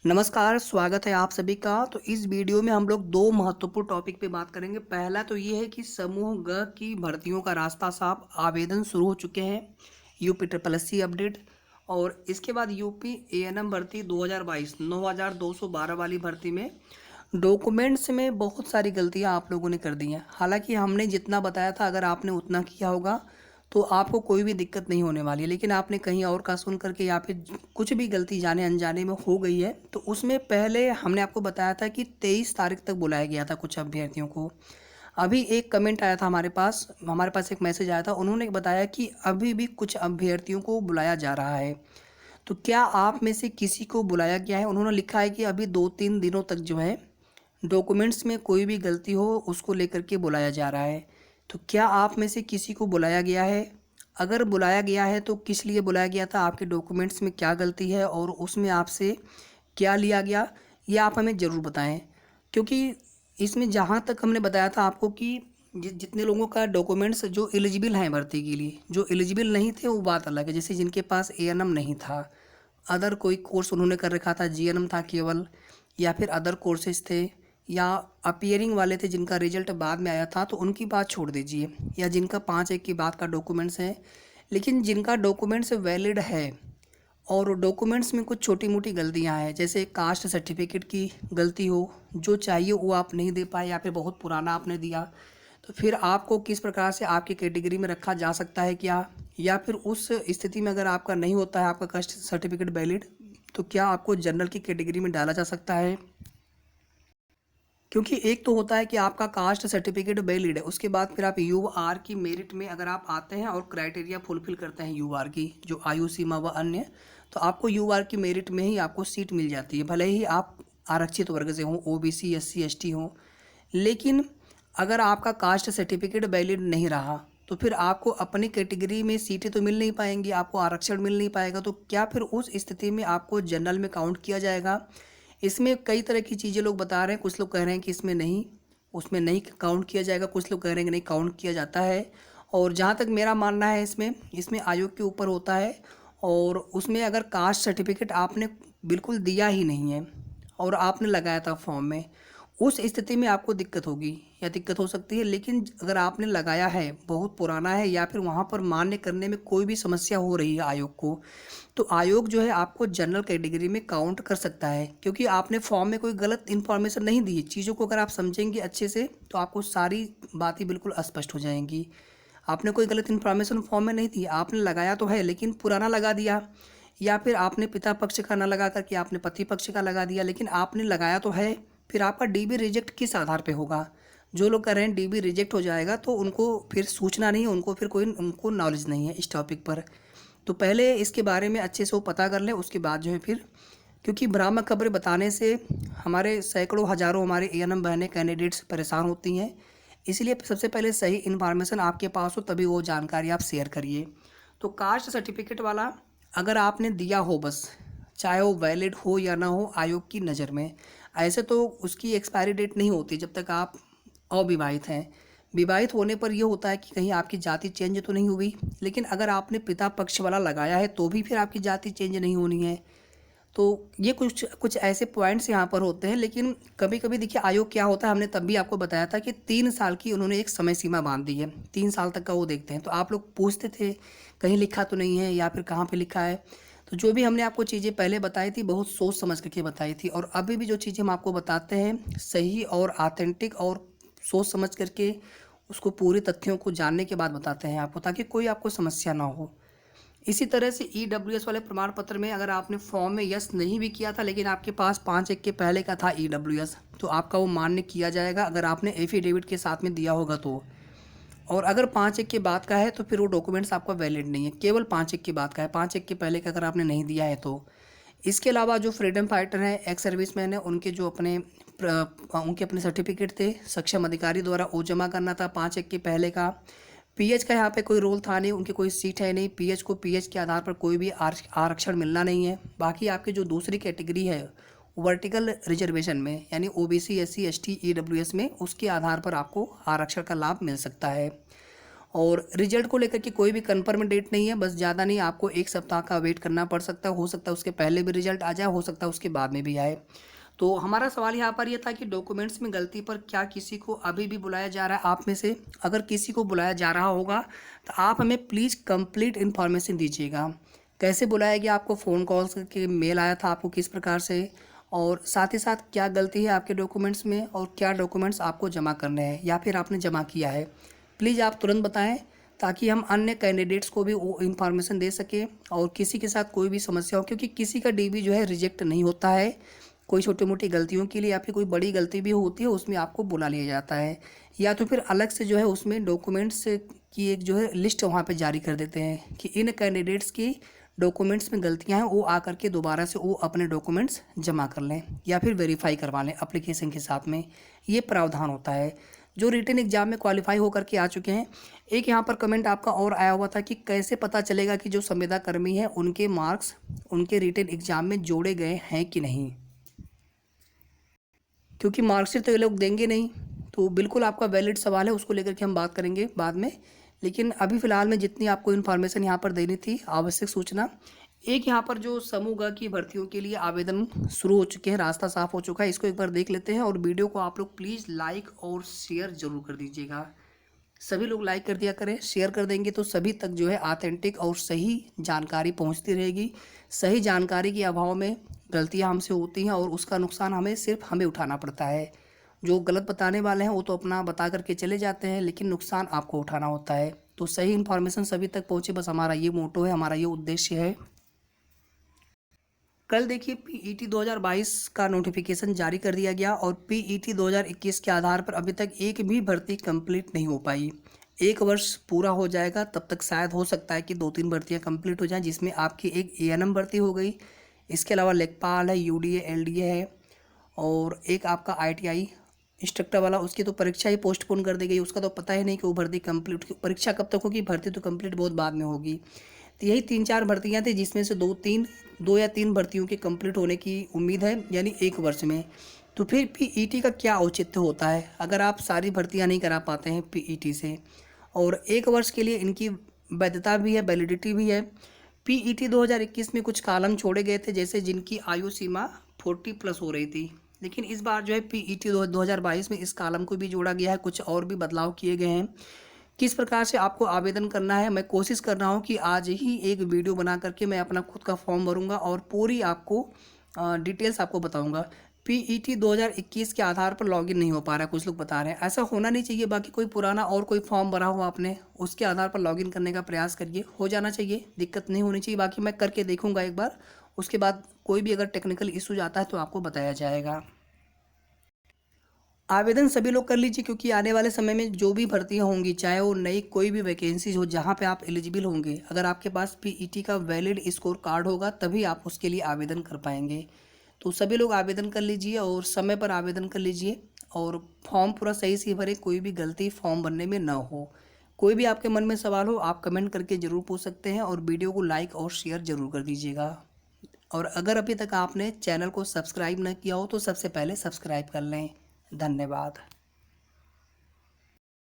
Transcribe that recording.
नमस्कार, स्वागत है आप सभी का। तो इस वीडियो में हम लोग दो महत्वपूर्ण टॉपिक पे बात करेंगे। पहला तो ये है कि समूह ग की भर्तियों का रास्ता साफ, आवेदन शुरू हो चुके हैं, UP triple S C update. और इसके बाद यूपी एएनएम भर्ती 2022 9212 वाली भर्ती में डॉक्यूमेंट्स में बहुत सारी गलतियां आप लोगों ने कर दी हैं। हालांकि हमने जितना बताया था अगर आपने उतना किया होगा तो आपको कोई भी दिक्कत नहीं होने वाली है, लेकिन आपने कहीं और का सुन करके या फिर कुछ भी गलती जाने अनजाने में हो गई है। तो उसमें पहले हमने आपको बताया था कि 23 तारीख तक बुलाया गया था कुछ अभ्यर्थियों को। अभी एक कमेंट आया था हमारे पास एक मैसेज आया था, उन्होंने बताया कि अभी भी कुछ अभ्यर्थियों को बुलाया जा रहा है। तो क्या आप में से किसी को बुलाया गया है? उन्होंने लिखा है कि अभी 2-3 दिनों तक जो है डॉक्यूमेंट्स में कोई भी गलती हो उसको लेकर के बुलाया जा रहा है। तो क्या आप में से किसी को बुलाया गया है? अगर बुलाया गया है तो किस लिए बुलाया गया था, आपके डॉक्यूमेंट्स में क्या गलती है और उसमें आपसे क्या लिया गया, ये आप हमें ज़रूर बताएं। क्योंकि इसमें जहाँ तक हमने बताया था आपको कि जितने लोगों का डॉक्यूमेंट्स जो एलिजिबल हैं भर्ती के लिए, जो एलिजिबल नहीं थे वो बात अलग है। जैसे जिनके पास एएनएम नहीं था, अदर कोई कोर्स उन्होंने कर रखा था, जीएनएम था केवल, या फिर अदर कोर्सेज थे, या अपीयरिंग वाले थे जिनका रिजल्ट बाद में आया था, तो उनकी बात छोड़ दीजिए। या जिनका 5-1 की बात का डॉक्यूमेंट्स है, लेकिन जिनका डॉक्यूमेंट्स वैलिड है और डॉक्यूमेंट्स में कुछ छोटी मोटी गलतियां हैं, जैसे कास्ट सर्टिफिकेट की गलती हो, जो चाहिए वो आप नहीं दे पाए या फिर बहुत पुराना आपने दिया, तो फिर आपको किस प्रकार से आपकी कैटेगरी में रखा जा सकता है क्या? या फिर उस स्थिति में अगर आपका नहीं होता है आपका कास्ट सर्टिफिकेट वैलिड, तो क्या आपको जनरल की कैटेगरी में डाला जा सकता है? क्योंकि एक तो होता है कि आपका कास्ट सर्टिफिकेट वैलिड है, उसके बाद फिर आप यू आर की मेरिट में अगर आप आते हैं और क्राइटेरिया फुलफिल करते हैं यू आर की जो आयु सीमा व अन्य, तो आपको यू आर की मेरिट में ही आपको सीट मिल जाती है, भले ही आप आरक्षित वर्ग से हों, ओबीसी एससी एसटी हों। लेकिन अगर आपका कास्ट सर्टिफिकेट वैलिड नहीं रहा तो फिर आपको अपनी कैटेगरी में सीटें तो मिल नहीं पाएंगी, आपको आरक्षण मिल नहीं पाएगा। तो क्या फिर उस स्थिति में आपको जनरल में काउंट किया जाएगा? इसमें कई तरह की चीज़ें लोग बता रहे हैं, कुछ लोग कह रहे हैं कि इसमें नहीं, उसमें नहीं काउंट किया जाएगा, कुछ लोग कह रहे हैं कि नहीं काउंट किया जाता है। और जहाँ तक मेरा मानना है इसमें इसमें आयोग के ऊपर होता है। और उसमें अगर कास्ट सर्टिफिकेट आपने बिल्कुल दिया ही नहीं है और आपने लगाया था फॉर्म में, उस स्थिति में आपको दिक्कत होगी या दिक्कत हो सकती है। लेकिन अगर आपने लगाया है, बहुत पुराना है, या फिर वहाँ पर मान्य करने में कोई भी समस्या हो रही है आयोग को, तो आयोग जो है आपको जनरल कैटेगरी में काउंट कर सकता है। क्योंकि आपने फॉर्म में कोई गलत इन्फॉर्मेशन नहीं दी। चीज़ों को अगर आप समझेंगे अच्छे से तो आपको सारी बातें बिल्कुल स्पष्ट हो जाएंगी। आपने कोई गलत इन्फॉर्मेशन फॉर्म में नहीं दी, आपने लगाया तो है लेकिन पुराना लगा दिया, या फिर आपने पिता पक्ष का ना लगा करके आपने पति पक्ष का लगा दिया, लेकिन आपने लगाया तो है। फिर आपका डीबी रिजेक्ट किस आधार पे होगा? जो लोग कह रहे हैं डीबी रिजेक्ट हो जाएगा, तो उनको फिर सूचना नहीं है, उनको फिर कोई उनको नॉलेज नहीं है इस टॉपिक पर। तो पहले इसके बारे में अच्छे से वो पता कर लें, उसके बाद जो है फिर, क्योंकि भ्रामक खबरें बताने से हमारे सैकड़ों हज़ारों हमारे एएनएम बहनें कैंडिडेट्स परेशान होती हैं। इसलिए सबसे पहले सही इन्फॉर्मेशन आपके पास हो तभी वो जानकारी आप शेयर करिए। तो कास्ट सर्टिफिकेट वाला अगर आपने दिया हो बस, चाहे वो वैलिड हो या ना हो आयोग की नज़र में, ऐसे तो उसकी एक्सपायरी डेट नहीं होती जब तक आप अविवाहित हैं। विवाहित होने पर यह होता है कि कहीं आपकी जाति चेंज तो नहीं हुई, लेकिन अगर आपने पिता पक्ष वाला लगाया है तो भी फिर आपकी जाति चेंज नहीं होनी है। तो ये कुछ कुछ ऐसे पॉइंट्स यहाँ पर होते हैं। लेकिन कभी कभी देखिए आयोग क्या होता है, हमने तब भी आपको बताया था कि 3 साल की उन्होंने एक समय सीमा बांध दी है, 3 साल तक का वो देखते हैं। तो आप लोग पूछते थे कहीं लिखा तो नहीं है या फिर कहाँ पे लिखा है। तो जो भी हमने आपको चीज़ें पहले बताई थी बहुत सोच समझ करके बताई थी, और अभी भी जो चीज़ें हम आपको बताते हैं सही और ऑथेंटिक और सोच समझ करके उसको पूरे तथ्यों को जानने के बाद बताते हैं आपको, ताकि कोई आपको समस्या ना हो। इसी तरह से ईडब्ल्यूएस वाले प्रमाण पत्र में अगर आपने फॉर्म में यस नहीं भी किया था लेकिन आपके पास 5-1 के पहले का था ईडब्ल्यूएस, तो आपका वो मान्य किया जाएगा अगर आपने एफिडेविट के साथ में दिया होगा तो। और अगर 5-1 के बाद का है तो फिर वो डॉक्यूमेंट्स आपका वैलिड नहीं है, केवल 5-1 की बात का है, 5-1 के पहले का अगर आपने नहीं दिया है तो। इसके अलावा जो फ्रीडम फाइटर हैं, एक्स सर्विसमैन है, उनके जो उनके अपने सर्टिफिकेट थे सक्षम अधिकारी द्वारा वो जमा करना था 5-1 के पहले का। पीएच का यहाँ पे कोई रोल था नहीं, उनकी कोई सीट है नहीं, पीएच को पीएच के आधार पर कोई भी आरक्षण मिलना नहीं है। बाकी आपकी जो दूसरी कैटेगरी है वर्टिकल रिजर्वेशन में, यानी ओबीसी एससी एसटी ईडब्ल्यूएस में, उसके आधार पर आपको आरक्षण का लाभ मिल सकता है। और रिजल्ट को लेकर के कोई भी कंफर्म डेट नहीं है, बस ज़्यादा नहीं, आपको 1 सप्ताह का वेट करना पड़ सकता है। हो सकता है उसके पहले भी रिजल्ट आ जाए, हो सकता है उसके बाद में भी आए। तो हमारा सवाल यहाँ पर यह था कि डॉक्यूमेंट्स में गलती पर क्या किसी को अभी भी बुलाया जा रहा है आप में से? अगर किसी को बुलाया जा रहा होगा तो आप हमें प्लीज़ कंप्लीट इन्फॉर्मेशन दीजिएगा। कैसे बुलाया गया, आपको फ़ोन कॉल्स करके, मेल आया था आपको किस प्रकार से, और साथ ही साथ क्या गलती है आपके डॉक्यूमेंट्स में और क्या डॉक्यूमेंट्स आपको जमा करने हैं या फिर आपने जमा किया है, प्लीज़ आप तुरंत बताएं ताकि हम अन्य कैंडिडेट्स को भी वो इन्फॉर्मेशन दे सकें और किसी के साथ कोई भी समस्या हो, क्योंकि किसी का डीबी जो है रिजेक्ट नहीं होता है। कोई छोटी मोटी गलतियों के लिए या फिर कोई बड़ी गलती भी होती है उसमें आपको बुला लिया जाता है, या तो फिर अलग से जो है उसमें डॉक्यूमेंट्स की एक जो है लिस्ट वहाँ पे जारी कर देते हैं कि इन कैंडिडेट्स की डॉक्यूमेंट्स में गलतियां हैं, वो आकर के दोबारा से वो अपने डॉक्यूमेंट्स जमा कर लें या फिर वेरीफाई करवा लें एप्लीकेशन के साथ में। ये प्रावधान होता है जो रिटन एग्जाम में क्वालिफाई होकर के आ चुके हैं। एक यहाँ पर कमेंट आपका और आया हुआ था कि कैसे पता चलेगा कि जो संविदा कर्मी हैं उनके मार्क्स उनके रिटन एग्जाम में जोड़े गए हैं कि नहीं, क्योंकि मार्कशीट तो ये लोग देंगे नहीं। तो बिल्कुल आपका वैलिड सवाल है, उसको लेकर के हम बात करेंगे बाद में। लेकिन अभी फ़िलहाल में जितनी आपको इन्फॉर्मेशन यहाँ पर देनी थी, आवश्यक सूचना, एक यहाँ पर जो समूह ग की भर्तियों के लिए आवेदन शुरू हो चुके हैं, रास्ता साफ हो चुका है, इसको एक बार देख लेते हैं। और वीडियो को आप लोग प्लीज़ लाइक और शेयर ज़रूर कर दीजिएगा। सभी लोग लाइक कर दिया करें, शेयर कर देंगे तो सभी तक जो है ऑथेंटिक और सही जानकारी पहुंचती रहेगी। सही जानकारी के अभाव में गलतियां हमसे होती हैं और उसका नुकसान हमें उठाना पड़ता है। जो गलत बताने वाले हैं वो तो अपना बता करके चले जाते हैं, लेकिन नुकसान आपको उठाना होता है। तो सही इन्फॉर्मेशन सभी तक पहुँचे, बस हमारा ये मोटो है, हमारा ये उद्देश्य है। कल देखिए पीईटी 2022 का नोटिफिकेशन जारी कर दिया गया और पीईटी 2021 के आधार पर अभी तक एक भी भर्ती कंप्लीट नहीं हो पाई। 1 वर्ष पूरा हो जाएगा तब तक शायद हो सकता है कि 2-3 भर्तियां कंप्लीट हो जाएं, जिसमें आपकी एक एएनएम भर्ती हो गई, इसके अलावा लेखपाल है, यूडीए एलडीए है, और एक आपका आईटीआई इंस्ट्रक्टर वाला, उसकी तो परीक्षा ही पोस्टपोन कर दी गई। उसका तो पता ही नहीं कि वो भर्ती कंप्लीट, परीक्षा कब तक होगी, भर्ती तो कंप्लीट बहुत बाद में होगी। तो यही 3-4 भर्तियां थी जिसमें से 2 या 3 भर्तियों के कंप्लीट होने की उम्मीद है, यानी 1 वर्ष में। तो फिर पीईटी का क्या औचित्य होता है अगर आप सारी भर्तियां नहीं करा पाते हैं पीईटी से, और 1 वर्ष के लिए इनकी वैधता भी है, वैलिडिटी भी है। पीईटी 2021 में कुछ कालम छोड़े गए थे, जैसे जिनकी आयु सीमा 40+ हो रही थी, लेकिन इस बार जो है पीईटी 2022 में इस कालम को भी जोड़ा गया है, कुछ और भी बदलाव किए गए हैं। किस प्रकार से आपको आवेदन करना है, मैं कोशिश कर रहा हूँ कि आज ही एक वीडियो बना करके मैं अपना खुद का फॉर्म भरूंगा और पूरी आपको डिटेल्स आपको बताऊंगा। पीईटी 2021 के आधार पर लॉगिन नहीं हो पा रहा है, कुछ लोग बता रहे हैं, ऐसा होना नहीं चाहिए। बाकी कोई पुराना और कोई फॉर्म भरा हुआ आपने, उसके आधार पर लॉगिन करने का प्रयास करिए, हो जाना चाहिए, दिक्कत नहीं होनी चाहिए। बाकी मैं करके देखूंगा एक बार, उसके बाद कोई भी अगर टेक्निकल इशूज आता है तो आपको बताया जाएगा। आवेदन सभी लोग कर लीजिए, क्योंकि आने वाले समय में जो भी भर्तियां होंगी, चाहे वो नई कोई भी वैकेंसीज हो जहां पे आप एलिजिबल होंगे, अगर आपके पास पीईटी का वैलिड स्कोर कार्ड होगा तभी आप उसके लिए आवेदन कर पाएंगे। तो सभी लोग आवेदन कर लीजिए और समय पर आवेदन कर लीजिए और फॉर्म पूरा सही से भरें, कोई भी गलती फॉर्म भरने में न हो। कोई भी आपके मन में सवाल हो आप कमेंट करके ज़रूर पूछ सकते हैं और वीडियो को लाइक और शेयर ज़रूर कर दीजिएगा। और अगर अभी तक आपने चैनल को सब्सक्राइब न किया हो तो सबसे पहले सब्सक्राइब कर लें। धन्यवाद।